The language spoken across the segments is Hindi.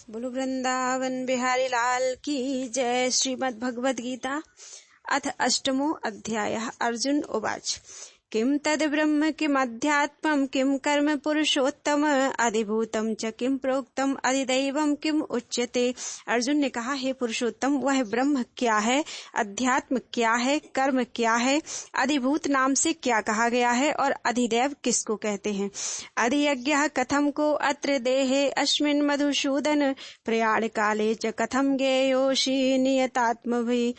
बोलो वृंदावन बिहारी लाल की जय। श्रीमद् भगवद गीता अथ अष्टमो अध्यायः। अर्जुन उवाच किं तद् ब्रह्म किमध्यात्मं किं कर्म पुरुषोत्तम अधिभूतं च किं प्रोक्तम अधिदैवं किम उच्यते। अर्जुन ने कहा, हे पुरुषोत्तम, वह ब्रह्म क्या है, अध्यात्म क्या है, कर्म क्या है, अधिभूत नाम से क्या कहा गया है और अधिदैव किसको कहते हैं। अधियज्ञः कथम को अत्र देहे अस्मिन् मधुसूदन प्रयाण काले च कथम ज्ञेयोषि नियतात्मभि।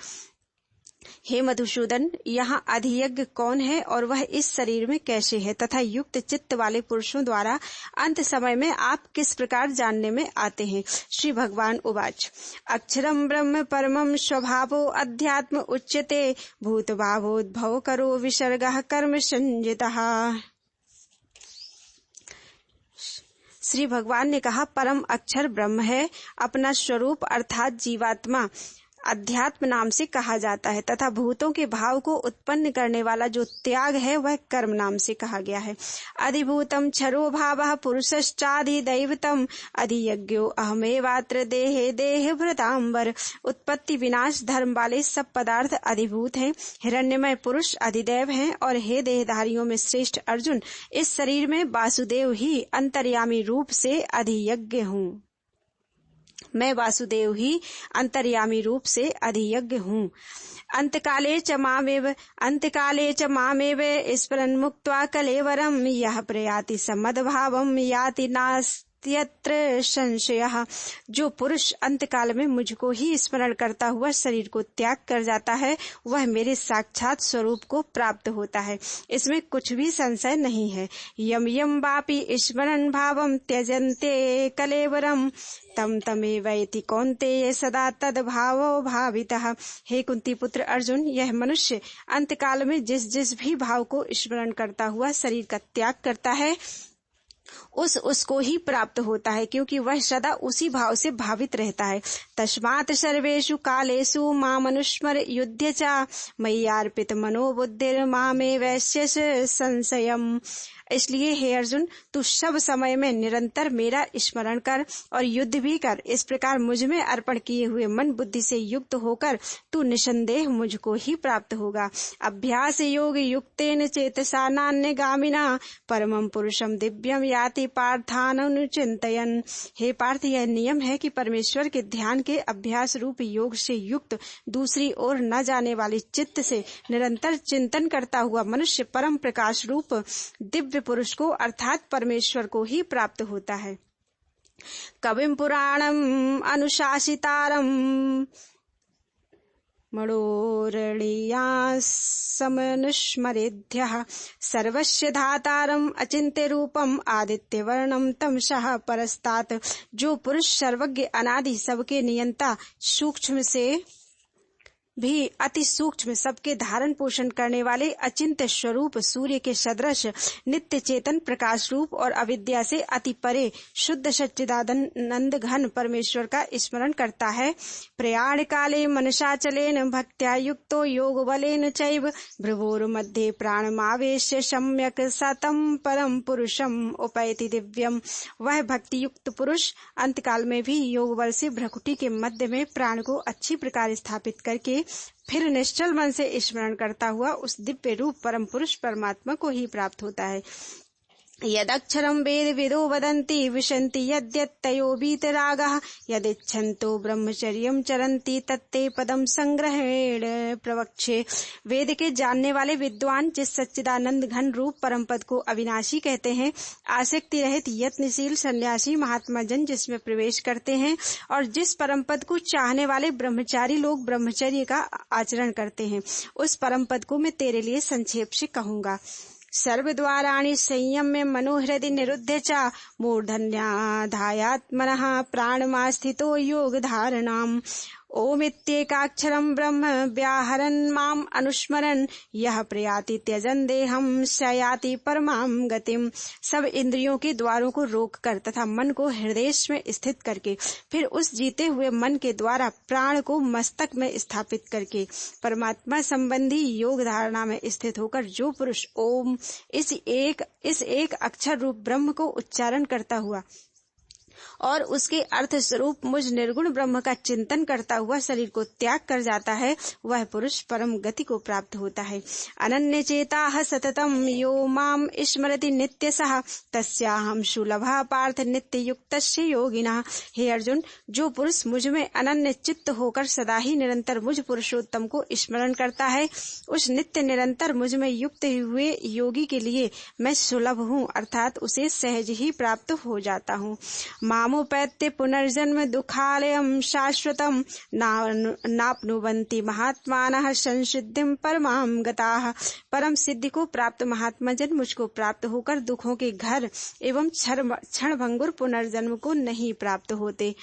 हे मधुसूदन, यहाँ अधियज्ञ कौन है और वह इस शरीर में कैसे है तथा युक्त चित्त वाले पुरुषों द्वारा अंत समय में आप किस प्रकार जानने में आते हैं। श्री भगवान उवाच अक्षरम ब्रह्म परमं स्वभावो अध्यात्म उच्यते भूत भावोद्भव करो विसर्गः कर्म संजितः। श्री भगवान ने कहा, परम अक्षर ब्रह्म है, अपना स्वरूप अर्थात जीवात्मा अध्यात्म नाम से कहा जाता है तथा भूतों के भाव को उत्पन्न करने वाला जो त्याग है वह कर्म नाम से कहा गया है। अधिभूतम क्षरो भावः पुरुषश्चाधिदैवतम अधियज्ञो अहमेवात्र देहे देह भृतांबर। उत्पत्ति विनाश धर्म वाले सब पदार्थ अधिभूत हैं, हिरण्यमय पुरुष अधिदैव हैं और हे देहधारियों में श्रेष्ठ अर्जुन, इस शरीर में वासुदेव ही अंतर्यामी रूप से अधियज्ञ हूँ। मैं वासुदेव ही अंतर्यामी रूप से अधियज्ञ हूँ। अंतकाले च मामेव स्मरन् मुक्त्वा कलेवरं यः प्रयाति समद्भावं याति नास्त्यत्र संशयः। जो पुरुष अंतकाल में मुझको ही स्मरण करता हुआ शरीर को त्याग कर जाता है वह मेरे साक्षात स्वरूप को प्राप्त होता है, इसमें कुछ भी संशय नहीं है। यम यम वापि स्मरन् भावं त्यजन्ते कलेवरं तम तमेवैति कौन्तेय सदा तद भावो भावितः। हे कुंती पुत्र अर्जुन, यह मनुष्य अंतकाल में जिस जिस भी भाव को स्मरण करता हुआ शरीर का त्याग करता है उसको ही प्राप्त होता है, क्योंकि वह सदा उसी भाव से भावित रहता है। तस्मात् सर्वेषु कालेषु मामनुस्मर युध्य च मय्यार्पित मनोबुद्धिर् मामेवैष्यस संशयम्। इसलिए हे अर्जुन, तू सब समय में निरंतर मेरा स्मरण कर और युद्ध भी कर। इस प्रकार मुझ में अर्पण किए हुए मन बुद्धि से युक्त होकर तू निसंदेह मुझको ही प्राप्त होगा। अभ्यास योग युक्तेन चेतसा नान्यगामिना परमं पुरुषं दिव्यम याति पार्थानुचिन्तयन्। हे पार्थ, यह नियम है कि परमेश्वर के ध्यान के अभ्यास रूप योग से युक्त दूसरी ओर न जाने वाली चित्त से निरंतर चिंतन करता हुआ मनुष्य परम प्रकाश रूप दिव्य पुरुष को अर्थात परमेश्वर को ही प्राप्त होता है। कविं पुराणम अनुशासितारम मनोरणीया समनुस्मरेद्यः सर्वस्य धातारम अचिन्त्य रूपम आदित्यवर्णम तमसः परस्तात्। जो पुरुष सर्वज्ञ अनादि सबके नियंता सूक्ष्म से भी अति सूक्ष्म सबके धारण पोषण करने वाले अचिंत्य स्वरूप सूर्य के सदृश नित्य चेतन प्रकाश रूप और अविद्या से अति परे शुद्ध सच्चिदानंद घन परमेश्वर का स्मरण करता है, प्रयाण काले मनसाचलेन भक्त्या युक्तो योग बलेन चैव भ्रुवोर मध्ये प्राणमावेश्य सम्यक सतम परम पुरुषम उपैति दिव्यम। वह भक्ति युक्त पुरुष अंतकाल में भी योग बल से भ्रकुटी के मध्य में प्राण को अच्छी प्रकार स्थापित करके फिर निश्चल मन से स्मरण करता हुआ उस दिव्य रूप परम पुरुष परमात्मा को ही प्राप्त होता है। यदक्षरं वेद विदो वदन्ति विशन्ति यद्यत्तयो वीतरागः यदिच्छन्तो ब्रह्मचर्यं चरन्ति तत्ते पदम संग्रहेण प्रवक्षे। वेद के जानने वाले विद्वान जिस सच्चिदानंद घन रूप परम पद को अविनाशी कहते हैं, आसक्ति रहित यत्नशील सन्यासी महात्मा जन जिसमें प्रवेश करते हैं और जिस परम पद को चाहने वाले ब्रह्मचारी लोग ब्रह्मचर्य का आचरण करते हैं, उस परम पद को मैं तेरे लिए संक्षेप से कहूँगा। सर्वद्वाराणि संयम्य मनोहृदि निरुध्य च मूर्धन्याधायात्मनः प्राणमास्थितो योग धारणाम्। ओमित्येकाक्षरं ब्रह्म व्याहरन् माम् अनुस्मरन् यः प्रयाति त्यजन् देहं स याति परमां गतिम्। सब इंद्रियों के द्वारों को रोक कर तथा मन को हृदय में स्थित करके फिर उस जीते हुए मन के द्वारा प्राण को मस्तक में स्थापित करके परमात्मा संबंधी योग धारणा में स्थित होकर जो पुरुष ओम इस एक अक्षर रूप ब्रह्म को उच्चारण करता हुआ और उसके अर्थ स्वरूप मुझ निर्गुण ब्रह्म का चिंतन करता हुआ शरीर को त्याग कर जाता है, वह पुरुष परम गति को प्राप्त होता है। अनन्य चेताः सततम यो माम स्मरति नित्यसः तस्याहं सुलभा पार्थ नित्य युक्तस्य योगिनः। हे अर्जुन, जो पुरुष मुझ में अनन्य चित्त होकर सदा ही निरंतर मुझ पुरुषोत्तम को स्मरण करता है, उस नित्य निरंतर मुझ में युक्त हुए योगी के लिए मैं सुलभ हूँ, अर्थात उसे सहज ही प्राप्त हो जाता हूँ। मामुपैत्य पुनर्जन्म दुःखालयं शाश्वतं नाप्नुवन्ति महात्मानः संसिद्धिं परमां गताः। परम सिद्धि को प्राप्त महात्मा जन मुझको प्राप्त होकर दुखों के घर एवं क्षणभंगुर पुनर्जन्म को नहीं प्राप्त होते।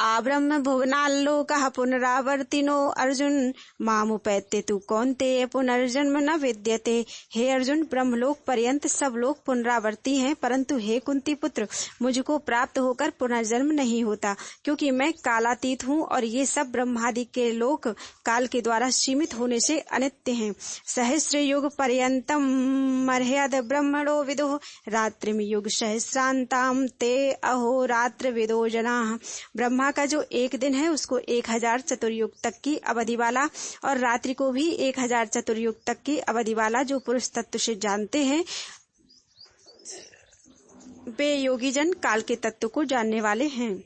आब्रह्म भुवनाल्लोकः पुनरावर्तिनो अर्जुन मामुपैत्य तु कौन्तेय पुनर्जन्म न विद्यते। हे अर्जुन, ब्रह्मलोक पर्यंत सब लोग पुनरावर्ती हैं, परंतु हे कुंती पुत्र, मुझको प्राप्त होकर पुनर्जन्म नहीं होता, क्योंकि मैं कालातीत हूँ और ये सब ब्रह्मादि के लोक काल के द्वारा सीमित होने से अनित्य हैं। सहस्र युग पर्यंतम मर्याद ब्रह्मणो विदुः रात्रिम युग सहस्रांताम ते अहोरात्र विदो जनाः। ब्रह्मा का जो एक दिन है उसको 1000 चतुर्युग तक की अवधि वाला और रात्रि को भी 1000 चतुर्युग तक की अवधि वाला जो पुरुष तत्व से जानते हैं, वे योगी जन काल के तत्व को जानने वाले हैं।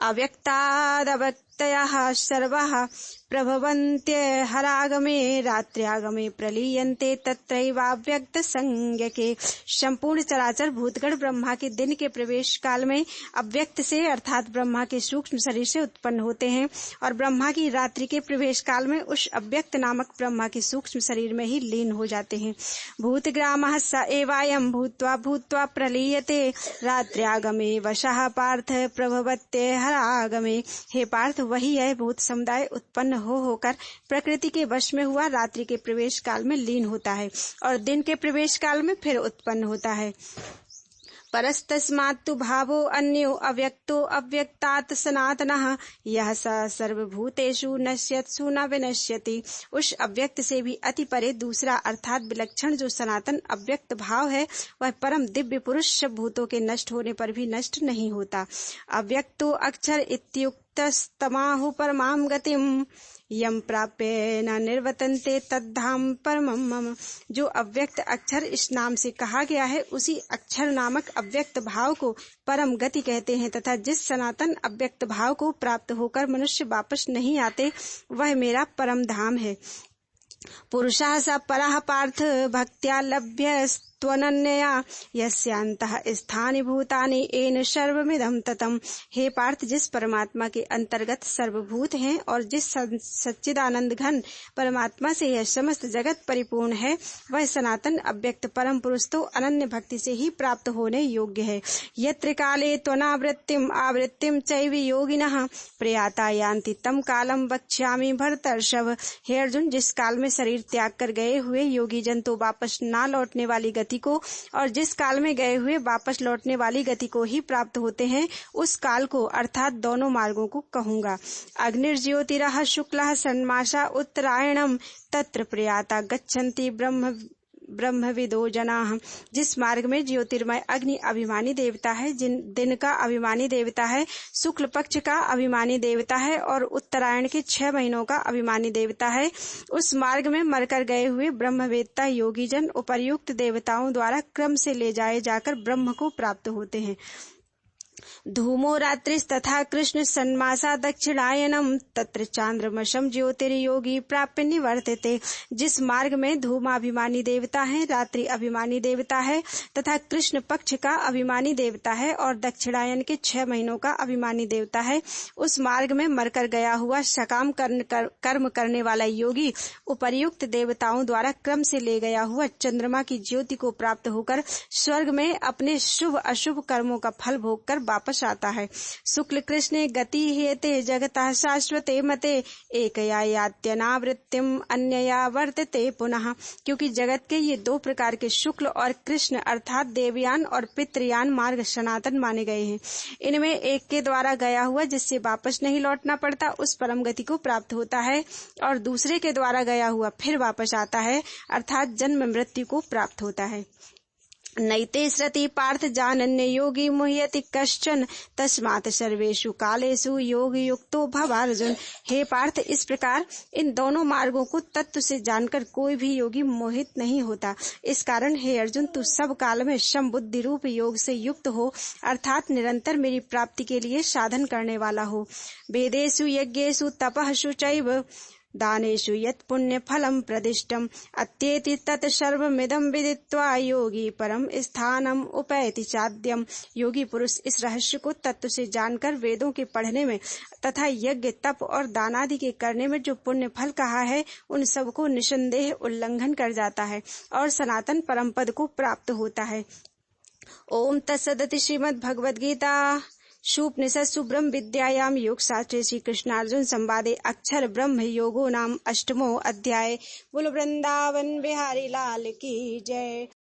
अव्यक्तादव्यक्तयः सर्वः प्रभवन्त्य हरागमे रात्र्यागमे प्रलीयन्ते तत्रैवाव्यक्त संज्ञके। संपूर्ण चराचर भूतगण ब्रह्मा के दिन के प्रवेश काल में अव्यक्त से अर्थात ब्रह्मा के सूक्ष्म शरीर से उत्पन्न होते हैं और ब्रह्मा की रात्रि के प्रवेश काल में उस अव्यक्त नामक ब्रह्मा के सूक्ष्म शरीर में ही लीन हो जाते हैं। भूतग्रामः स एवायं भूत्वा भूत्वा प्रलीयते रात्र्यागमे वशः पार्थ प्रभवत्ये हरागमे। हे पार्थ, वही है भूत समुदाय उत्पन्न होकर प्रकृति के वश में हुआ रात्रि के प्रवेश काल में लीन होता है और दिन के प्रवेश काल में फिर उत्पन्न होता है। परस्तस्मात्तु भावो अन्यो अव्यक्तो अव्यक्तात् सनातनः यह स सर्वभूतेषु नश्यत्सु न विनश्यति। उस अव्यक्त से भी अति परे दूसरा अर्थात विलक्षण जो सनातन अव्यक्त भाव है, वह परम दिव्य पुरुष सब भूतों के नष्ट होने पर भी नष्ट नहीं होता। अव्यक्तो अक्षर इत्युक्तस्तमाहु परमां गतिम् यम प्राप्य न निर्वतन्ते तद्धाम परमं मम। जो अव्यक्त अक्षर इस नाम से कहा गया है, उसी अक्षर नामक अव्यक्त भाव को परम गति कहते हैं तथा जिस सनातन अव्यक्त भाव को प्राप्त होकर मनुष्य वापस नहीं आते, वह मेरा परम धाम है। पुरुषः स परः पार्थ भक्त्या लभ्यस्त्वनन्यया यस्यान्तः स्थानि भूतानि येन सर्वमिदं ततम्। हे पार्थ, जिस परमात्मा के अंतर्गत सर्वभूत हैं और जिस सच्चिदानंद घन परमात्मा से यह समस्त जगत परिपूर्ण है, वह सनातन अव्यक्त परम पुरुष तो अनन्य भक्ति से ही प्राप्त होने योग्य है। यत्र काले त्वनावृत्तिम आवृत्तिम चैव योगिनः प्रयाता यान्ति तम कालम वक्ष्यामि भरतर्षभ। हे अर्जुन, जिस काल में शरीर त्याग कर गए हुए योगी जन तो वापस ना लौटने वाली गति को और जिस काल में गए हुए वापस लौटने वाली गति को ही प्राप्त होते हैं, उस काल को अर्थात दोनों मार्गों को कहूंगा। अग्निर्ज्योतिरः शुक्लः षण्मासा उत्तरायणम तत्र प्रयाता गच्छन्ति ब्रह्मविदो जनाः। जिस मार्ग में ज्योतिर्मय अग्नि अभिमानी देवता है, जिन दिन का अभिमानी देवता है, शुक्ल पक्ष का अभिमानी देवता है और उत्तरायण के 6 महीनों का अभिमानी देवता है, उस मार्ग में मरकर गए हुए ब्रह्मवेत्ता योगी जन उपर्युक्त देवताओं द्वारा क्रम से ले जाए जाकर ब्रह्म को प्राप्त होते हैं। धूमो रात्रिस्तथा कृष्ण सन्मासा दक्षिणायनम तत्र चांद्रमशम ज्योतिर्योगी प्राप्य निवर्तते। जिस मार्ग में धूमाभिमानी देवता है, रात्रि अभिमानी देवता है तथा कृष्ण पक्ष का अभिमानी देवता है और दक्षिणायन के 6 महीनों का अभिमानी देवता है, उस मार्ग में मरकर गया हुआ सकाम कर्म करने वाला योगी उपर्युक्त देवताओं द्वारा क्रम से ले गया हुआ चंद्रमा की ज्योति को प्राप्त होकर स्वर्ग में अपने शुभ अशुभ कर्मों का फल भोग कर वापस आता है। शुक्ल कृष्णे गति हेते जगतः शाश्वते मते एकया यात्यनावृत्तिम अन्यया वर्तते पुनः। क्योंकि जगत के ये 2 प्रकार के शुक्ल और कृष्ण अर्थात देवयान और पितृयान मार्ग सनातन माने गए हैं। इनमें एक के द्वारा गया हुआ जिससे वापस नहीं लौटना पड़ता उस परम गति को प्राप्त होता है और दूसरे के द्वारा गया हुआ फिर वापस आता है अर्थात जन्म मृत्यु को प्राप्त होता है। नैते श्रुति पार्थ जानन्य योगी मुह्यति कश्चन तस्मात् सर्वेषु कालेषु योग युक्तो भव अर्जुन। हे पार्थ, इस प्रकार इन दोनों मार्गों को तत्व से जानकर कोई भी योगी मोहित नहीं होता। इस कारण हे अर्जुन, तू सब काल में शम बुद्धि रूप योग से युक्त हो, अर्थात निरंतर मेरी प्राप्ति के लिए साधन करने वाला हो। वेदेषु यज्ञेषु तपः शुचैव दानेषु यत् पुण्य फलम प्रदिष्टम अत्येति तत् सर्वमिदं विदित्वा योगी परम स्थानम उपैति चाद्यम। योगी पुरुष इस रहस्य को तत्व से जानकर वेदों के पढ़ने में तथा यज्ञ तप और दानादि के करने में जो पुण्य फल कहा है, उन सब को निसंदेह उल्लंघन कर जाता है और सनातन परम पद को प्राप्त होता है। ओम तत्सदिति श्रीमद् भगवद गीता शुपनिषत्सु ब्रह्म विद्यायाम योग शास्त्रे श्री कृष्णार्जुन संवादे अक्षर ब्रह्म योगो नाम अष्टमो अध्याय। बोलो वृंदावन बिहारी लाल की जय।